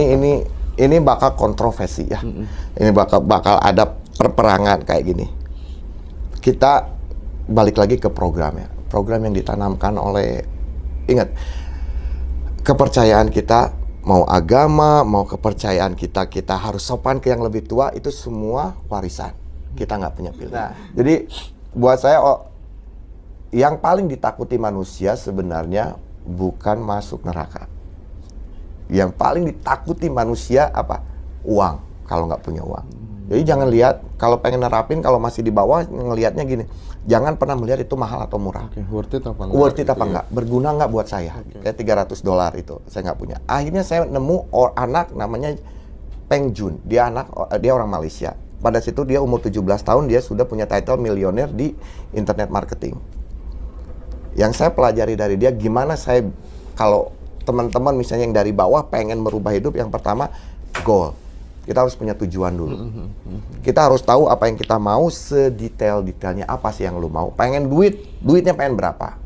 ini bakal kontroversi ya. Ini bakal ada perperangan kayak gini. Kita balik lagi ke program ya. Program yang ditanamkan oleh, ingat, kepercayaan kita, mau agama, mau kepercayaan kita harus sopan ke yang lebih tua, itu semua warisan. Kita nggak punya pilihan. Nah, jadi buat saya, yang paling ditakuti manusia sebenarnya bukan masuk neraka. Yang paling ditakuti manusia apa? Uang, kalau nggak punya uang. Jadi jangan lihat, kalau pengen nerapin, kalau masih di bawah, ngelihatnya gini. Jangan pernah melihat itu mahal atau murah. Worth it apa enggak? Worth it apa enggak? Berguna nggak buat saya? Kayak $300 itu, saya nggak punya. Akhirnya saya nemu anak namanya Peng Jun. Dia orang Malaysia. Pada situ dia umur 17 tahun, dia sudah punya title milioner di internet marketing. Yang saya pelajari dari dia, gimana kalau teman-teman misalnya yang dari bawah pengen merubah hidup, yang pertama goal. Kita harus punya tujuan dulu. Kita harus tahu apa yang kita mau, sedetail-detailnya apa sih yang lu mau. Pengen duitnya pengen berapa.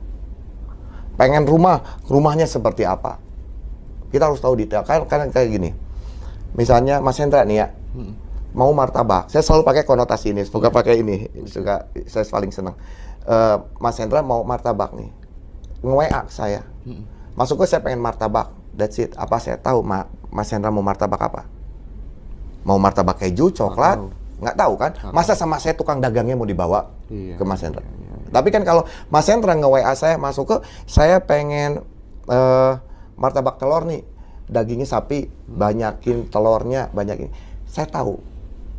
Pengen rumahnya seperti apa. Kita harus tahu detail. Kan kayak gini. Misalnya Mas Hendra nih ya, mau martabak. Saya selalu pakai konotasi ini, suka pakai ini. Saya paling senang. Mas Hendra mau martabak nih. Nge-WA saya. Masuk ke saya pengen martabak. That's it. Apa saya tahu Mas Hendra mau martabak apa? Mau martabak keju, coklat, nggak tahu kan? Masa sama saya tukang dagangnya mau dibawa ke Mas Hendra? Tapi kan kalau Mas Hendra nge-WA saya, masuk ke saya pengen martabak telur nih, dagingnya sapi, banyakin telurnya, banyakin. Saya tahu.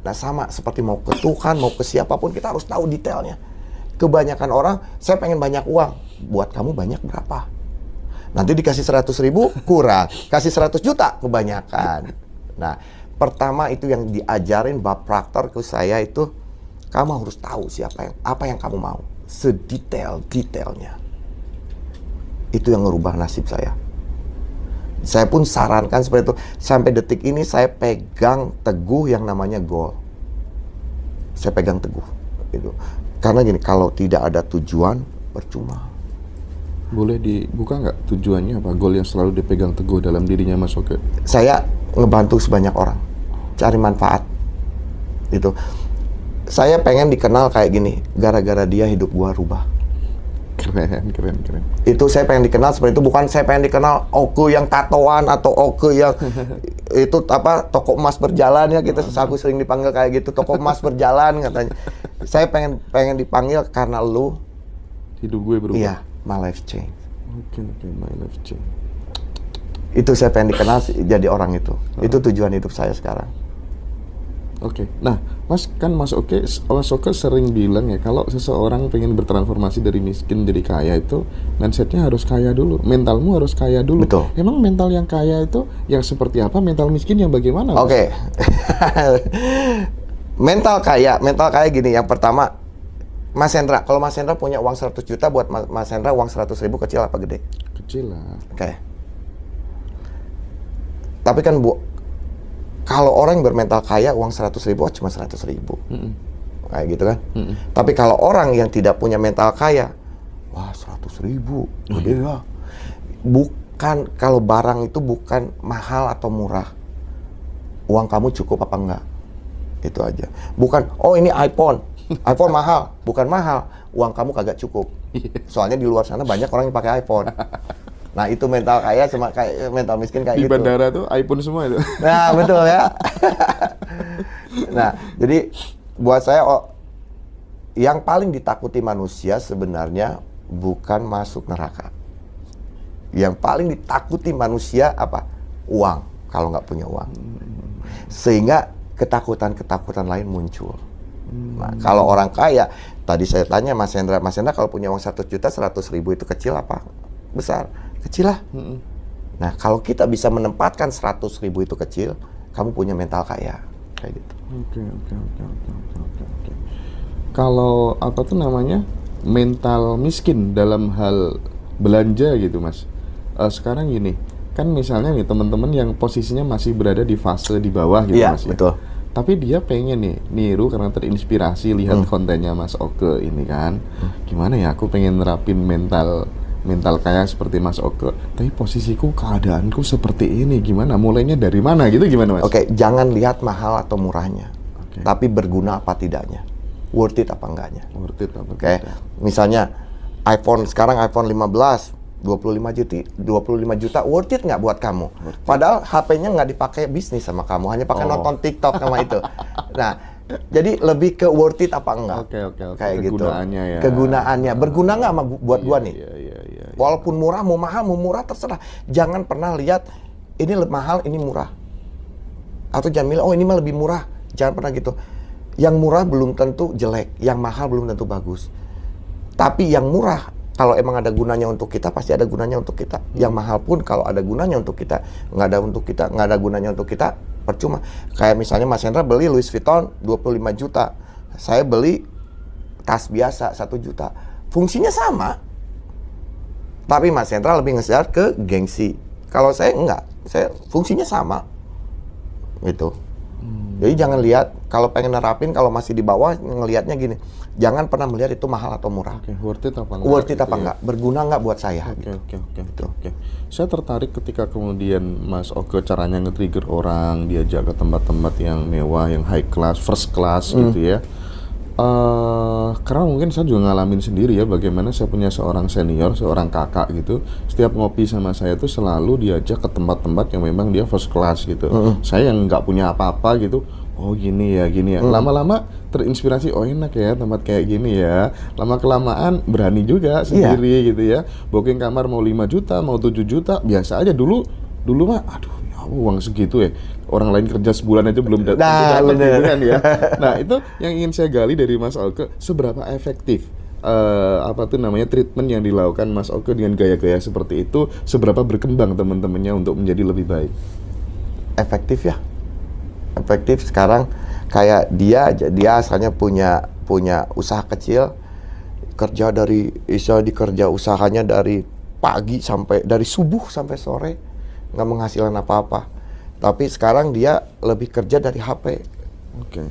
Nah sama seperti mau ke Tuhan, mau ke siapapun, kita harus tahu detailnya. Kebanyakan orang, saya pengen banyak uang. Buat kamu banyak berapa? Nanti dikasih 100.000 kurang, kasih 100 juta kebanyakan. Nah, pertama itu yang diajarin Bab Proctor ke saya itu, kamu harus tahu apa yang kamu mau, sedetail-detailnya. Itu yang ngerubah nasib saya. Saya pun sarankan seperti itu. Sampai detik ini saya pegang teguh yang namanya goal. Saya pegang teguh itu. Karena gini, kalau tidak ada tujuan, percuma. Boleh dibuka nggak tujuannya apa? Goal yang selalu dipegang teguh dalam dirinya Mas Oke? Saya ngebantu sebanyak orang, cari manfaat. Itu. Saya pengen dikenal kayak gini, gara-gara dia hidup gua rubah. Keren. Itu saya pengen dikenal seperti itu, bukan saya pengen dikenal Oke yang tatoan atau Oke yang itu apa, toko emas berjalan ya, kita aku sering dipanggil kayak gitu, toko emas berjalan katanya. Saya pengen dipanggil karena lu hidup gue berubah. Iya, my life change. Oke, my life change. Itu saya pengen dikenal jadi orang itu. Itu tujuan hidup saya sekarang. Oke. Nah, Mas Oke sering bilang ya, kalau seseorang pengen bertransformasi dari miskin jadi kaya itu mindsetnya harus kaya dulu, mentalmu harus kaya dulu. Betul. Emang mental yang kaya itu yang seperti apa? Mental miskin yang bagaimana? Oke. Mental kaya gini. Yang pertama, Mas Hendra, kalau Mas Hendra punya uang 100 juta, buat Mas Hendra uang 100.000 kecil apa gede? Kecil lah. Oke. Tapi kan kalau orang yang bermental kaya, uang 100.000 cuma 100.000. Kayak gitu kan. Tapi kalau orang yang tidak punya mental kaya, wah 100.000, gede ya. Bukan, kalau barang itu bukan mahal atau murah. Uang kamu cukup apa enggak? Itu aja. Bukan, oh ini iPhone mahal. Bukan mahal, uang kamu kagak cukup. Soalnya di luar sana banyak orang yang pakai iPhone. Nah itu mental kaya sama kayak mental miskin kayak di gitu. Di bandara tuh iPhone semua itu. Nah betul ya. Nah jadi buat saya, yang paling ditakuti manusia sebenarnya bukan masuk neraka. Yang paling ditakuti manusia apa? Uang, kalau nggak punya uang. Sehingga ketakutan-ketakutan lain muncul. Nah, kalau orang kaya, tadi saya tanya Mas Hendra kalau punya uang 100 juta, 100.000 itu kecil apa besar? Kecil lah. Nah, kalau kita bisa menempatkan 100.000 itu kecil, kamu punya mental kaya. Kayak gitu. Oke. Kalau apa tuh namanya, mental miskin dalam hal belanja gitu Mas. Sekarang gini, kan misalnya nih teman-teman yang posisinya masih berada di fase di bawah gitu Mas. Betul. Tapi dia pengen nih niru karena terinspirasi lihat kontennya Mas Oke ini kan. Gimana ya, aku pengen nerapin mental mental kaya seperti Mas Oke, tapi posisiku, keadaanku seperti ini, gimana? Mulainya dari mana gitu, gimana Mas? Oke, jangan lihat mahal atau murahnya, Oke. tapi berguna apa tidaknya, worth it apa enggaknya. Worth it apa Oke, tidak? misalnya sekarang iPhone 15 25 juta, worth it nggak buat kamu? Padahal HP-nya nggak dipakai bisnis sama kamu, hanya pakai nonton TikTok sama itu. Nah, jadi lebih ke worth it apa enggak? Oke. Kayak Kegunaannya gitu. ya. Kegunaannya, berguna nggak buat gua nih? Iya. Walaupun murah, mau mahal, mau murah, terserah. Jangan pernah lihat ini mahal, ini murah. Atau jangan bilang, oh ini mah lebih murah. Jangan pernah gitu. Yang murah belum tentu jelek, yang mahal belum tentu bagus. Tapi yang murah, kalau emang ada gunanya untuk kita, pasti ada gunanya untuk kita. Yang mahal pun kalau ada gunanya untuk kita, nggak ada gunanya untuk kita, percuma. Kayak misalnya Mas Hendra beli Louis Vuitton 25 juta. Saya beli tas biasa 1 juta. Fungsinya sama. Tapi Mas Hendra lebih ngejar ke gengsi. Kalau saya enggak, saya fungsinya sama. Gitu. Jadi jangan lihat, kalau pengen nerapin, kalau masih di bawah, ngelihatnya gini. Jangan pernah melihat itu mahal atau murah. Oke, worth it apa enggak? Worth it gitu apa ya? enggak? Berguna enggak buat saya? Oke. Saya tertarik ketika kemudian Mas Oke caranya nge-trigger orang, diajak ke tempat-tempat yang mewah, yang high class, first class gitu ya. Karena mungkin saya juga ngalamin sendiri ya, bagaimana saya punya seorang senior, seorang kakak gitu. Setiap ngopi sama saya tuh selalu diajak ke tempat-tempat yang memang dia first class gitu. Saya yang nggak punya apa-apa gitu. Oh gini ya. Lama-lama terinspirasi, oh enak ya tempat kayak gini ya. Lama-kelamaan berani juga sendiri gitu ya. Booking kamar mau 5 juta, mau 7 juta, biasa aja. Dulu mah, aduh ya uang segitu ya. Orang lain kerja sebulan aja belum dapat gitu kan ya. Nah itu yang ingin saya gali dari Mas Oke, seberapa efektif treatment yang dilakukan Mas Oke dengan gaya-gaya seperti itu, seberapa berkembang teman-temannya untuk menjadi lebih baik? Efektif ya. Efektif sekarang kayak dia asalnya punya usaha kecil, kerja usahanya dari pagi dari subuh sampai sore, nggak menghasilkan apa-apa. Tapi sekarang dia lebih kerja dari HP. Oke.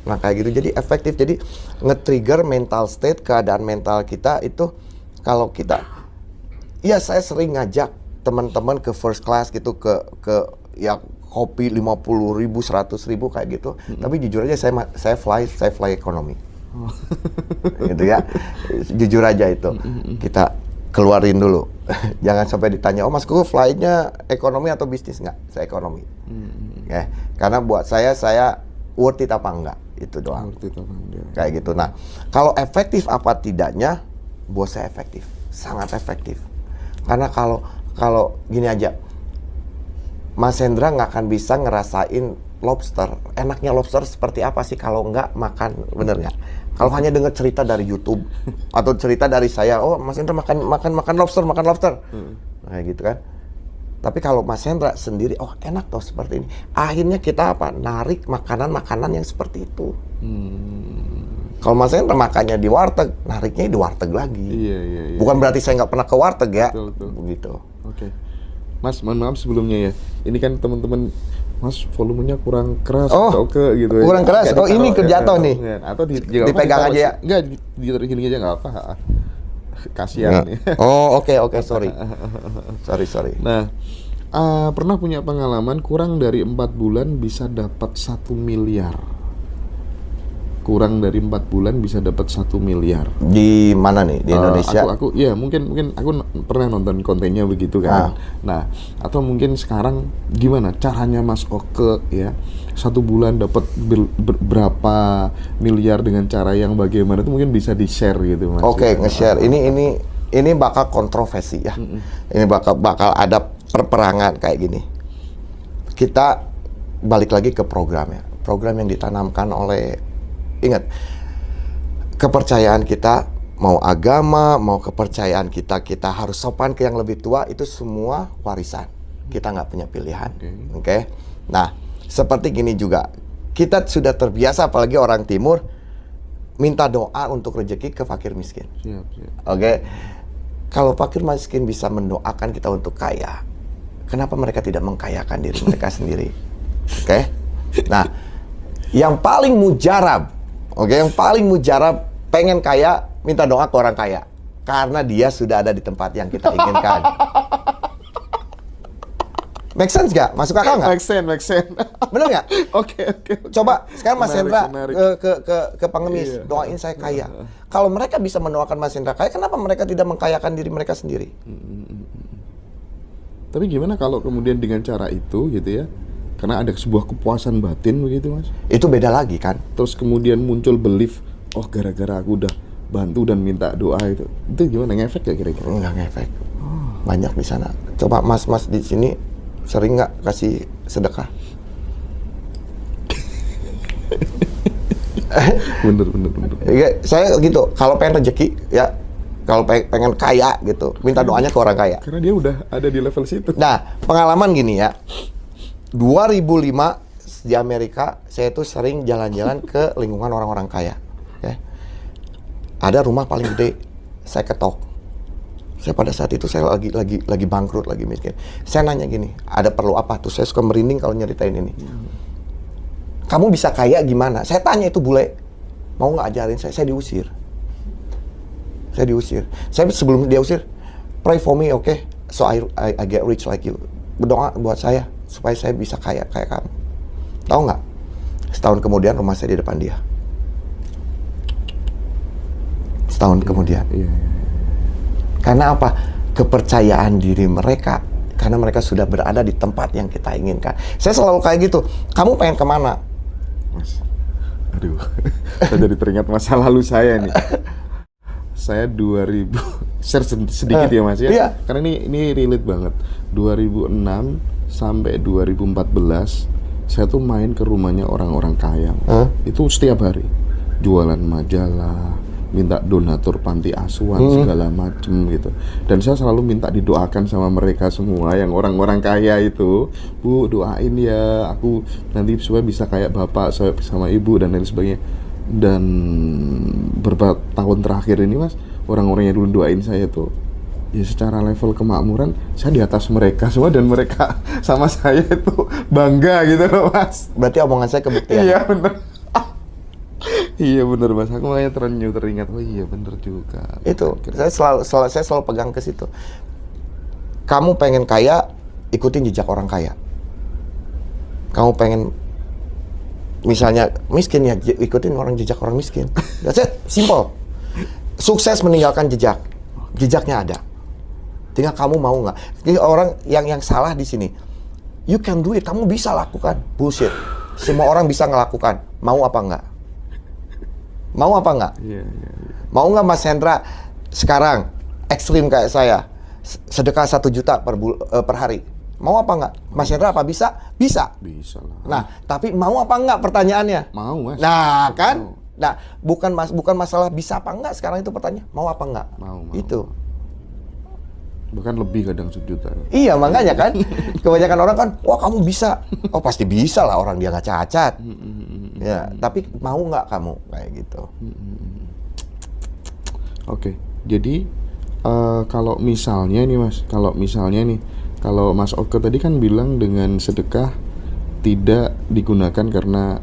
Nah kayak gitu, jadi efektif. Jadi nge-trigger mental state, keadaan mental kita itu. Kalau kita, ya saya sering ngajak teman-teman ke first class gitu, ke ya kopi 50.000, 100.000 kayak gitu. Tapi jujur aja saya fly ekonomi. Gitu ya. Jujur aja itu. Kita keluarin dulu. Jangan sampai ditanya, oh Mas Kuku flight-nya ekonomi atau bisnis? Enggak, saya ekonomi. Ya, karena buat saya worth it apa enggak, itu doang. Kayak gitu. Nah, kalau efektif apa tidaknya, buat saya efektif, sangat efektif. Karena kalau gini aja, Mas Hendra nggak akan bisa ngerasain lobster. Enaknya lobster seperti apa sih kalau nggak makan, bener nggak? Kalau hanya dengar cerita dari YouTube atau cerita dari saya, oh Mas Hendra makan lobster, kayak gitu kan. Tapi kalau Mas Hendra sendiri, oh enak toh seperti ini. Akhirnya kita narik makanan-makanan yang seperti itu. Kalau Mas Hendra makannya di warteg, nariknya di warteg lagi. Iya. Bukan berarti saya nggak pernah ke warteg ya. Betul. Begitu. Oke. Mas, mohon maaf sebelumnya ya. Ini kan teman-teman, Mas volumenya kurang keras atau gitu ya. Kurang keras. Oh, ini jatuh nih. Atau dipegang aja ya. Enggak, gini aja enggak apa. Kasihan ya. Oh, oke, sorry. Sorry. Nah, pernah punya pengalaman kurang dari 4 bulan bisa dapat 1 miliar. Kurang dari 4 bulan bisa dapat 1 miliar. Di mana nih? Di Indonesia? Aku ya mungkin aku pernah nonton kontennya begitu kan. Nah, atau mungkin sekarang gimana caranya Mas Oke ya 1 bulan dapat berapa miliar dengan cara yang bagaimana, itu mungkin bisa di-share gitu Mas. Oke, nge-share. Ini bakal kontroversi ya. Ini bakal ada perperangan kayak gini. Kita balik lagi ke programnya. Program yang ditanamkan oleh, ingat, kepercayaan kita, mau agama, mau kepercayaan kita harus sopan ke yang lebih tua, itu semua warisan. Kita nggak punya pilihan. Oke? Nah, seperti gini juga. Kita sudah terbiasa, apalagi orang timur, minta doa untuk rezeki ke fakir miskin. Siap. Oke? Kalau fakir miskin bisa mendoakan kita untuk kaya, kenapa mereka tidak mengkayakan diri mereka sendiri? Oke? Nah, yang paling mujarab, yang paling mujarab pengen kaya, minta doa ke orang kaya. Karena dia sudah ada di tempat yang kita inginkan. Make sense nggak? Masuk akal nggak? Make sense. Bener nggak? Oke. Coba sekarang Mas Hendra Menarik. ke pengemis, Iya. doain saya kaya. Kalau mereka bisa mendoakan Mas Hendra kaya, kenapa mereka tidak mengkayakan diri mereka sendiri? Tapi gimana kalau kemudian dengan cara itu gitu ya? Karena ada sebuah kepuasan batin begitu, Mas. Itu beda lagi kan? Terus kemudian muncul belief, oh gara-gara aku udah bantu dan minta doa itu gimana, ngefek gak kira-kira? Enggak ngefek. Banyak di sana. Coba mas-mas di sini sering nggak kasih sedekah? Bener. Ya, saya gitu. Kalau pengen rezeki ya, kalau pengen kaya gitu, minta doanya ke orang kaya. Karena dia udah ada di level situ. Nah, pengalaman gini ya. 2005 di Amerika, saya tuh sering jalan-jalan ke lingkungan orang-orang kaya. Ya. Ada rumah paling gede, saya ketok. Saya pada saat itu saya lagi bangkrut, lagi miskin. Saya nanya gini, ada perlu apa tuh? Saya suka merinding kalau nyeritain ini. Kamu bisa kaya gimana? Saya tanya itu bule, mau nggak ajarin saya? Saya diusir. Saya sebelum dia usir, pray for me, okay? So I get rich like you. Berdoa buat saya supaya saya bisa kaya kayak kamu. Tahu nggak? Setahun kemudian rumah saya di depan dia. Setahun kemudian. Iya. Karena apa? Kepercayaan diri mereka. Karena mereka sudah berada di tempat yang kita inginkan. Saya selalu kayak gitu. Kamu pengen kemana? Mas, aduh, saya jadi teringat masa lalu saya nih. Saya 2000, share sedikit ya Mas ya. Iya. Karena ini relate banget. 2006 sampai 2014, saya tuh main ke rumahnya orang-orang kaya. Itu setiap hari. Jualan majalah, minta donatur panti asuhan segala macem gitu. Dan saya selalu minta didoakan sama mereka semua yang orang-orang kaya itu, Bu doain ya aku nanti supaya bisa kayak bapak sama ibu dan lain sebagainya. Dan beberapa tahun terakhir ini Mas, orang-orang yang dulu doain saya tuh ya secara level kemakmuran saya di atas mereka semua dan mereka sama saya itu bangga gitu loh Mas. Berarti omongan saya kebuktian. Iya bener. Iya bener Mas, aku makanya teringat, oh iya bener juga. Itu, saya selalu pegang ke situ. Kamu pengen kaya, ikutin jejak orang kaya. Kamu pengen misalnya miskin ya, ikutin jejak orang miskin. That's it, simple. Sukses meninggalkan jejak. Jejaknya ada. Tinggal kamu mau nggak. Jadi orang yang salah di sini, you can do it, kamu bisa lakukan. Bullshit. Semua orang bisa ngelakukan. Mau apa enggak? Mau apa enggak? Iya. Mau nggak Mas Hendra sekarang ekstrim kayak saya, sedekah 1 juta per hari? Mau apa enggak? Mas Hendra apa bisa? Bisa. Bisa lah. Nah, tapi mau apa enggak pertanyaannya? Mau Mas. Nah, kan? Nah, bukan masalah bisa apa enggak sekarang itu pertanyaan. Mau apa enggak? Mau. Itu. Bahkan lebih kadang 1 juta. Iya, makanya kan. Kebanyakan orang kan, wah kamu bisa. Oh pasti bisa lah, orang dia nggak cacat. Ya, tapi mau nggak kamu kayak gitu? Oke, jadi kalau misalnya nih Mas, kalau Mas Oke tadi kan bilang dengan sedekah tidak digunakan karena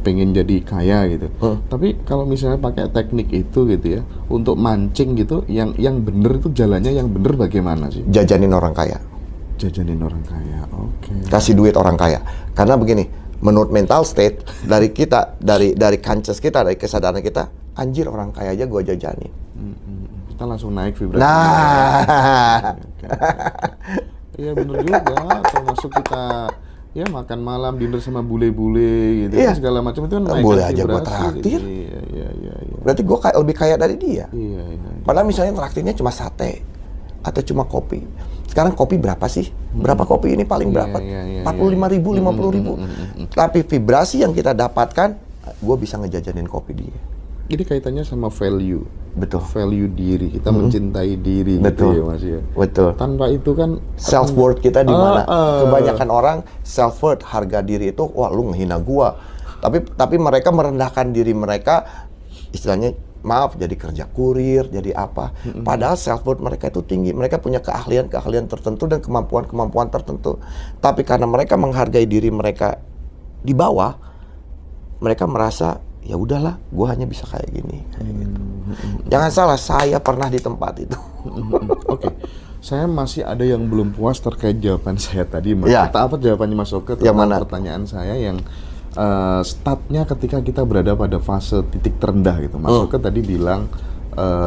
pengen jadi kaya gitu. Tapi kalau misalnya pakai teknik itu gitu ya, untuk mancing gitu, yang bener itu jalannya yang bener bagaimana sih? Jajanin orang kaya. Jajanin orang kaya, oke. Kasih duit orang kaya. Karena begini, menurut mental state dari kita, dari conscious kita, dari kesadaran kita, anjir orang kaya aja gua jajanin. Kita langsung naik vibrasi. Nah, Iya bener juga, termasuk kita ya makan malam dinner sama bule-bule gitu, Iya. segala macam itu kan naikkan Boleh aja gua vibrasi. traktir. Iya. berarti gua lebih kaya dari dia. Iya. Padahal misalnya traktirnya cuma sate atau cuma kopi. Sekarang kopi berapa sih? Berapa kopi ini paling berapa? Iya. 45.000, 50.000. Tapi vibrasi yang kita dapatkan, gue bisa ngejajanin kopi dia. Jadi kaitannya sama value. Betul. Value diri, kita mencintai diri Betul. gitu ya Mas ya. Betul. Tanpa itu kan Self worth kita di mana? Ah. Kebanyakan orang self worth, harga diri itu, wah lu ngehina gua. Tapi mereka merendahkan diri mereka, istilahnya maaf jadi kerja kurir, jadi apa. Padahal self worth mereka itu tinggi. Mereka punya keahlian tertentu dan kemampuan tertentu. Tapi karena mereka menghargai diri mereka di bawah, mereka merasa ya udahlah, gue hanya bisa kayak gini. Jangan salah, saya pernah di tempat itu. Oke. Saya masih ada yang belum puas terkait jawaban saya tadi, Mas. Ya. Apa jawabannya Mas Oke Yang mana? pertanyaan saya yang startnya ketika kita berada pada fase titik terendah gitu. Mas Oke tadi bilang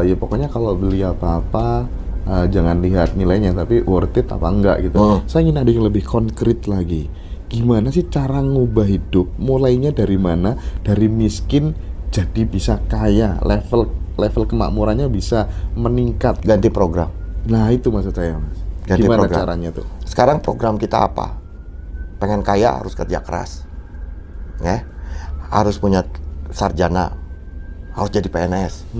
ya pokoknya kalau beli apa-apa jangan lihat nilainya tapi worth it apa enggak gitu. Saya ingin ada yang lebih konkret lagi. Gimana sih cara ngubah hidup? Mulainya dari mana? Dari miskin jadi bisa kaya, level kemakmurannya bisa meningkat. Ganti program. Nah itu maksud saya, Mas. Ganti Gimana program. caranya tuh? Sekarang program kita apa? Pengen kaya harus kerja keras, ya, harus punya sarjana, harus jadi PNS.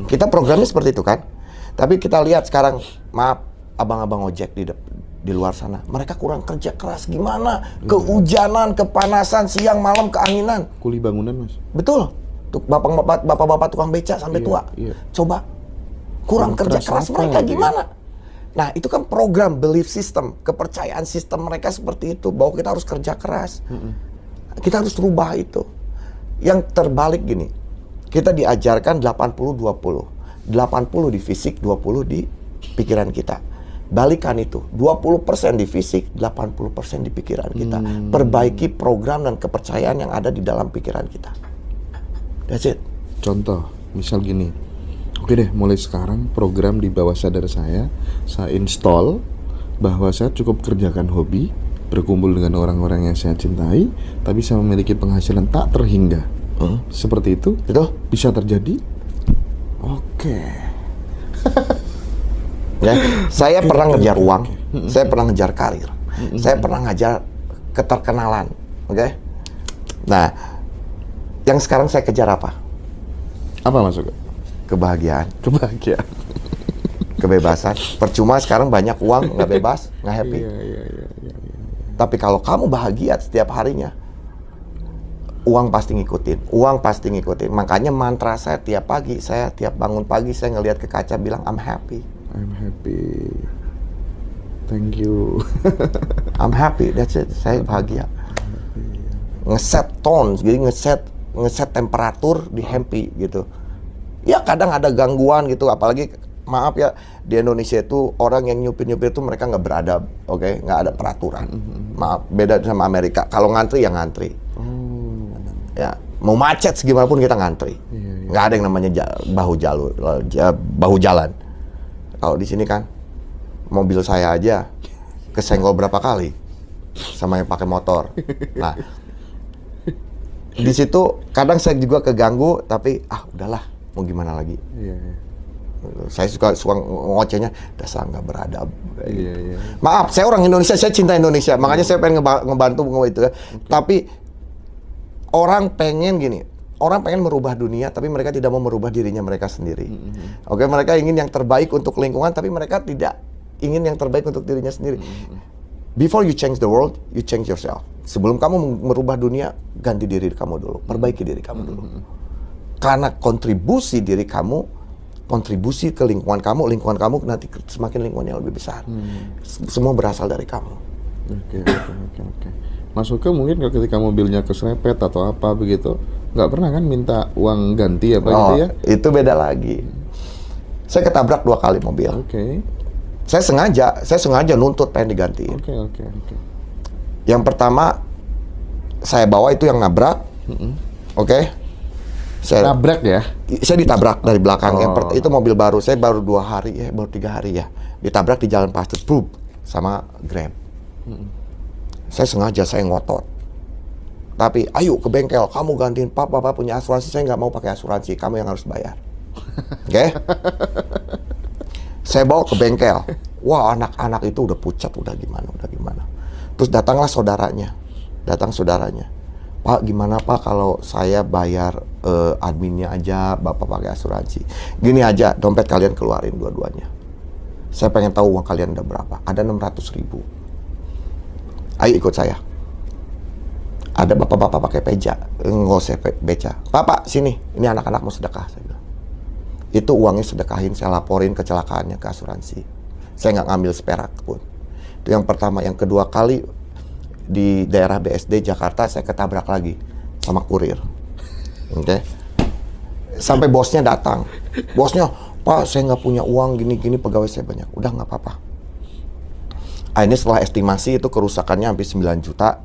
Kita programnya seperti itu kan. Tapi kita lihat sekarang, maaf, abang-abang ojek di luar sana, mereka kurang kerja keras. Gimana? Kehujanan, kepanasan, siang malam keanginan. Kuli bangunan, Mas. Betul. Tuh bapak-bapak tukang beca sampai tua. Iya. Coba kurang kerja keras apa mereka gitu ya? gimana? Nah, itu kan program belief system, kepercayaan sistem mereka seperti itu bahwa kita harus kerja keras. Kita harus rubah itu. Yang terbalik gini. Kita diajarkan 80-20. 80 di fisik, 20 di pikiran kita. Balikan itu, 20% di fisik, 80% di pikiran kita. Perbaiki program dan kepercayaan yang ada di dalam pikiran kita. That's it. Contoh, misal gini. Oke deh, mulai sekarang program di bawah sadar saya install bahwa saya cukup kerjakan hobi, berkumpul dengan orang-orang yang saya cintai, tapi saya memiliki penghasilan tak terhingga. Seperti itu? Itu Bisa terjadi? Oke. ya, saya pernah ngejar uang, saya pernah ngejar karir, saya pernah ngejar keterkenalan, oke? Nah, yang sekarang saya kejar apa? Apa masuk? Kebahagiaan, Kebahagiaan. kebebasan. Percuma sekarang banyak uang, nggak bebas, nggak happy. Iya. Tapi kalau kamu bahagia setiap harinya, uang pasti ngikutin, Makanya mantra saya tiap pagi, saya tiap bangun pagi, saya ngelihat ke kaca bilang, I'm happy. I'm happy. Thank you. I'm happy, that's it. Saya bahagia. Ngeset tones, jadi ngeset temperatur di happy gitu. Ya kadang ada gangguan gitu, apalagi maaf ya di Indonesia itu orang yang nyupir itu mereka nggak beradab, oke? Nggak ada peraturan. Maaf, beda sama Amerika. Kalau ngantri ya ngantri. Ya mau macet segimanapun kita ngantri. Nggak ada yang namanya bahu jalan. Kalau di sini kan mobil saya aja kesenggol berapa kali sama yang pakai motor. Nah, di situ kadang saya juga keganggu, tapi udahlah, mau gimana lagi. Saya suka ngocehnya, dasar nggak beradab. Iya. Maaf, saya orang Indonesia, saya cinta Indonesia, makanya saya pengen ngebantu itu ya. Tapi orang pengen gini, orang pengen merubah dunia, tapi mereka tidak mau merubah dirinya mereka sendiri. Oke, mereka ingin yang terbaik untuk lingkungan, tapi mereka tidak ingin yang terbaik untuk dirinya sendiri. Before you change the world, you change yourself. Sebelum kamu merubah dunia, ganti diri kamu dulu, perbaiki diri kamu dulu. Karena kontribusi diri kamu, kontribusi ke lingkungan kamu nanti semakin lingkungan yang lebih besar. Semua berasal dari kamu. Oke. Mas Oke mungkin kalau ketika mobilnya keserempet atau apa begitu, nggak pernah kan minta uang ganti apa gitu ya? Itu beda lagi. Saya ketabrak 2 kali mobil. Oke. Saya sengaja nuntut pengen digantiin. Oke. Yang pertama saya bawa itu yang nabrak. Oke. Saya Nabrak ya? Saya ditabrak dari belakang. Itu mobil baru. Saya baru 3 hari ya. Ditabrak di jalan pasir sama Grab. Saya sengaja, saya ngotot. Tapi ayo ke bengkel, kamu gantiin papa punya asuransi. Saya nggak mau pakai asuransi, kamu yang harus bayar. Oke? Saya bawa ke bengkel. Wah, anak-anak itu udah pucat, udah gimana. Terus datanglah saudaranya. Pak, gimana Pak kalau saya bayar adminnya aja, Bapak pakai asuransi. Gini aja, dompet kalian keluarin dua-duanya. Saya pengen tahu uang kalian udah berapa. Ada 600.000. Ayo ikut saya. Ada bapak-bapak pakai beca, nggak usah beca. Bapak sini, ini anak-anak mau sedekah. Saya bilang. Itu uangnya sedekahin, saya laporin kecelakaannya ke asuransi. Saya nggak ngambil seperak pun. Itu yang pertama. Yang kedua kali di daerah BSD Jakarta saya ketabrak lagi sama kurir. Oke. Sampai bosnya datang. Bosnya, Pak, saya nggak punya uang gini-gini, pegawai saya banyak. Udah nggak apa-apa. Ini setelah estimasi itu kerusakannya hampir 9 juta.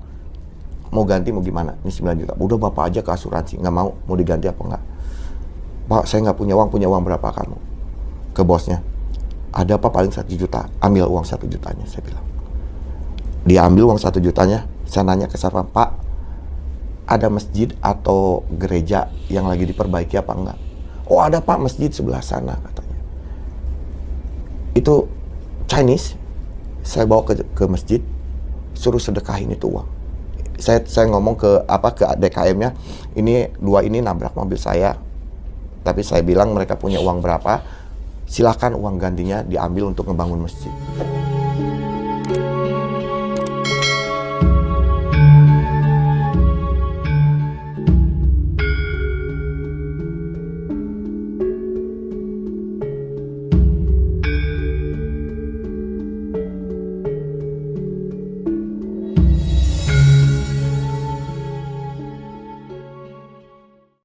Mau ganti mau gimana? Ini 9 juta. Udah Bapak aja ke asuransi. Nggak mau diganti apa nggak? Pak, saya nggak punya uang berapa kamu? Ke bosnya. Ada apa paling 1 juta? Ambil uang 1 jutanya, saya bilang. Dia ambil uang 1 jutanya. Saya nanya ke satpam, Pak, ada masjid atau gereja yang lagi diperbaiki apa enggak? Oh ada Pak, masjid sebelah sana katanya. Itu Chinese. Saya bawa ke masjid, suruh sedekahin itu uang. Saya ngomong ke DKM-nya, dua ini nabrak mobil saya. Tapi saya bilang mereka punya uang berapa, silakan uang gantinya diambil untuk ngebangun masjid.